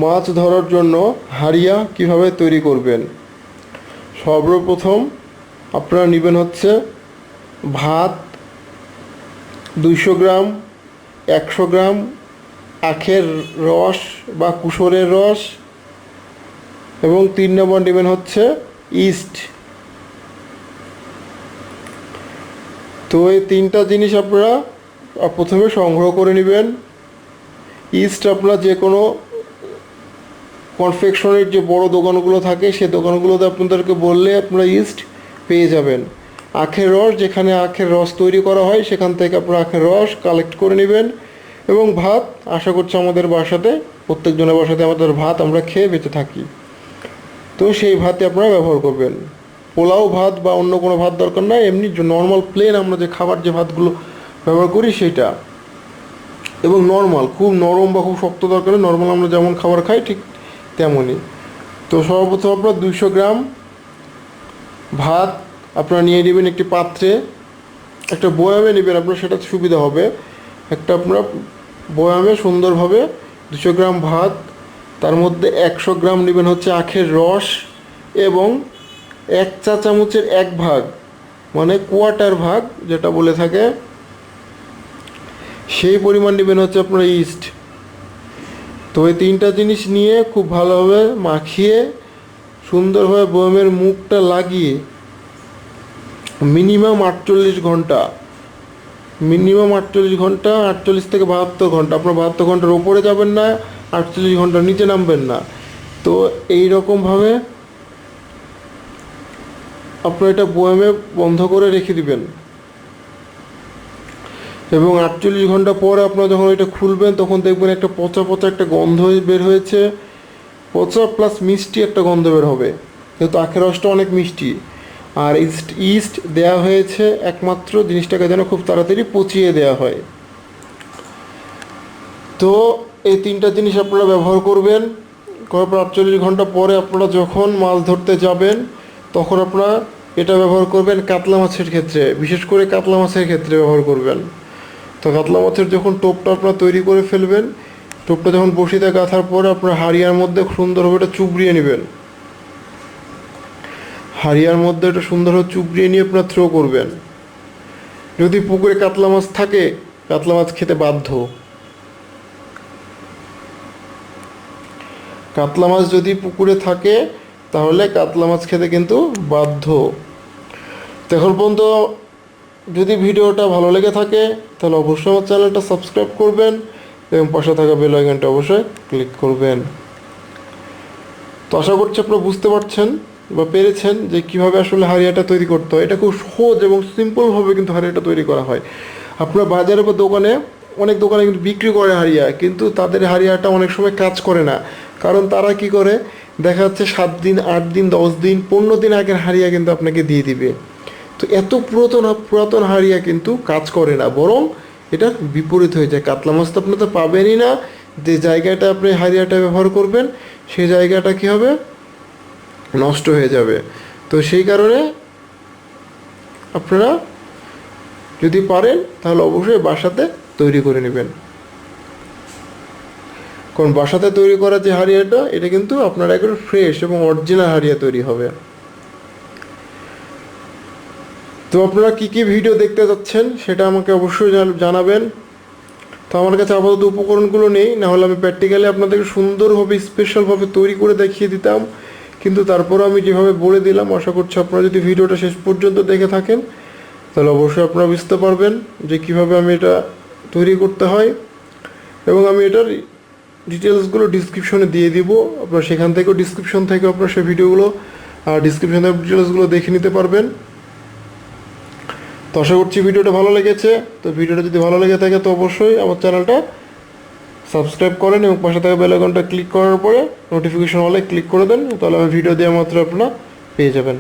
মাছ ধরার জন্য হাড়িয়া কিভাবে তৈরি করবেন। সর্বপ্রথম আপনারা নেবেন হচ্ছে ভাত 200 গ্রাম, 100 গ্রাম আখের রস বা কুসরের রস, এবং 3 নম্বর নেবেন হচ্ছে ইস্ট। তো এই তিনটা জিনিস আপনারা প্রথমে সংগ্রহ করে নেবেন। ইস্ট আপনারা যে কোনো কনফেকশনের যে বড় দোকানগুলো থাকে সেই দোকানগুলোতে আপনাদেরকে বললে আপনারা ইস্ট পেয়ে যাবেন। আখের রস, যেখানে আখের রস তৈরি করা হয় সেখান থেকে আপনারা আখের রস কালেক্ট করে নেবেন। এবং ভাত, আশা করছি আমাদের বাসাতে প্রত্যেকজনের বাসাতে আমাদের ভাত আমরা খেয়ে বেঁচে থাকি, তো সেই ভাতে আপনারা ব্যবহার করবেন। পোলাও ভাত বা অন্য কোনো ভাত দরকার নাই, এমনি নর্মাল প্লেন আমরা যে খাবার যে ভাতগুলো ব্যবহার করি সেটা। এবং নর্মাল, খুব নরম বা খুব শক্ত দরকার নেই, নর্মাল আমরা যেমন খাবার খাই ঠিক তেমনই। তো সর্বপ্রথম আপনারা 200 গ্রাম ভাত আপনারা নিয়ে নেবেন একটি পাত্রে, একটা বয়ামে নেবেন আপনার, সেটা সুবিধা হবে। একটা আপনারা বয়ামে সুন্দরভাবে 200 গ্রাম ভাত, তার মধ্যে 100 গ্রাম নেবেন হচ্ছে আখের রস, এবং 1 চা চামচের 1 ভাগ মানে কোয়ার্টার ভাগ যেটা বলে থাকে, সেই পরিমাণ নেবেন হচ্ছে আপনার ইস্ট। তো এই তিনটা জিনিস নিয়ে খুব ভালোভাবে মাখিয়ে সুন্দরভাবে বয়ামের মুখটা লাগিয়ে মিনিমাম 48 ঘন্টা, 48 থেকে 72 ঘন্টা, আপনার 72 ঘন্টার ওপরে যাবেন না, 48 ঘন্টার নিচে নামবেন না। তো এই রকমভাবে আপনার এটা বয়ামে বন্ধ করে রেখে দিবেন। এবং 48 ঘন্টা পরে আপনারা যখন এটা খুলবেন তখন দেখবেন একটা পচা পচা একটা গন্ধ বের হয়েছে, পচা প্লাস মিষ্টি একটা গন্ধ বের হবে, যেহেতু আখের রসটা অনেক মিষ্টি। আর ইস্ট দেওয়া হয়েছে একমাত্র জিনিসটাকে যেন খুব তাড়াতাড়ি পচিয়ে দেওয়া হয়। তো এই তিনটা জিনিস আপনারা ব্যবহার করবেন। করার পর 48 ঘন্টা পরে আপনারা যখন মাছ ধরতে যাবেন তখন আপনারা এটা ব্যবহার করবেন কাতলা মাছের ক্ষেত্রে, বিশেষ করে কাতলা মাছের ক্ষেত্রে ব্যবহার করবেন। তো কাতলা মাছের যখন টোপটা আপনারা তৈরি করে ফেলবেন, টোপটা যখন বসিতে গাঁথার পরে আপনার হাড়িয়ার মধ্যে সুন্দরভাবে এটা চুবড়িয়ে নেবেন। হাড়িয়ার মধ্যে এটা সুন্দরভাবে চুবড়িয়ে নিয়ে আপনার থ্রো করবেন। যদি পুকুরে কাতলা মাছ থাকে, কাতলা মাছ খেতে বাধ্য। কাতলা মাছ যদি পুকুরে থাকে তাহলে কাতলা মাছ খেতে কিন্তু বাধ্য। তো এখন পর্যন্ত যদি ভিডিওটা ভালো লেগে থাকে তাহলে অবশ্যই আমার চ্যানেলটা সাবস্ক্রাইব করবেন এবং পাশে থাকা বেল আইকনটা অবশ্যই ক্লিক করবেন। তো আশা করছি আপনারা বুঝতে পারছেন বা পেরেছেন যে কীভাবে আসলে হাড়িয়াটা তৈরি করতে হয়। এটা খুব সহজ এবং সিম্পলভাবে কিন্তু হাড়িয়াটা তৈরি করা হয়। আপনার বাজারে বা দোকানে, অনেক দোকানে কিন্তু বিক্রি করে হাড়িয়া, কিন্তু তাদের হাড়িয়াটা অনেক সময় কাজ করে না। কারণ তারা কি করে, দেখা যাচ্ছে 7 দিন, 8 দিন, 10 দিন, 15 দিন আগের হাড়িয়া কিন্তু আপনাকে দিয়ে দিবে। তো এত পুরাতন হাড়িয়া কিন্তু কাজ করে না, বরং এটা বিপরীত হয়ে যায়। কাতলা মাছ তো আপনি তো পাবেনই না, যে জায়গাটা আপনি হাড়িয়াটা ব্যবহার করবেন সেই জায়গাটা কী হবে, নষ্ট হয়ে যাবে। তো সেই কারণে আপনারা যদি পারেন তাহলে অবশ্যই বাসাতে তৈরি করে নেবেন। কারণ বাসাতে তৈরি করা যে হাড়িয়াটা, এটা কিন্তু আপনার একবারে ফ্রেশ এবং অরিজিনাল হাড়িয়া তৈরি হবে। তো আপনারা কী কী ভিডিও দেখতে যাচ্ছেন সেটা আমাকে অবশ্যই জানাবেন। তো আমার কাছে আপাতত উপকরণগুলো নেই, নাহলে আমি প্র্যাকটিক্যালি আপনাদেরকে সুন্দরভাবে স্পেশালভাবে তৈরি করে দেখিয়ে দিতাম। কিন্তু তারপরও আমি যেভাবে বলে দিলাম, আশা করছি আপনারা যদি ভিডিওটা শেষ পর্যন্ত দেখে থাকেন তাহলে অবশ্যই আপনারা বুঝতে পারবেন যে কীভাবে আমি এটা তৈরি করতে হয়। এবং আমি এটার ডিটেলসগুলো ডিসক্রিপশনে দিয়ে দিব, আপনারা সেখান থেকেও ডিসক্রিপশন থেকে আপনারা সেই ভিডিওগুলো ডিসক্রিপশনের ডিটেলসগুলো দেখে নিতে পারবেন। তো আশা করছি ভিডিওটা ভালো লেগেছে। তো ভিডিওটা যদি ভালো লেগে থাকে তো অবশ্যই আমার চ্যানেলটা সাবস্ক্রাইব করেন এবং পাশে থাকা বেল আইকনটা ক্লিক করার পরে নোটিফিকেশন অলে ক্লিক করে দেন, তাহলে আমি ভিডিও দেওয়া মাত্র আপনারা পেয়ে যাবেন।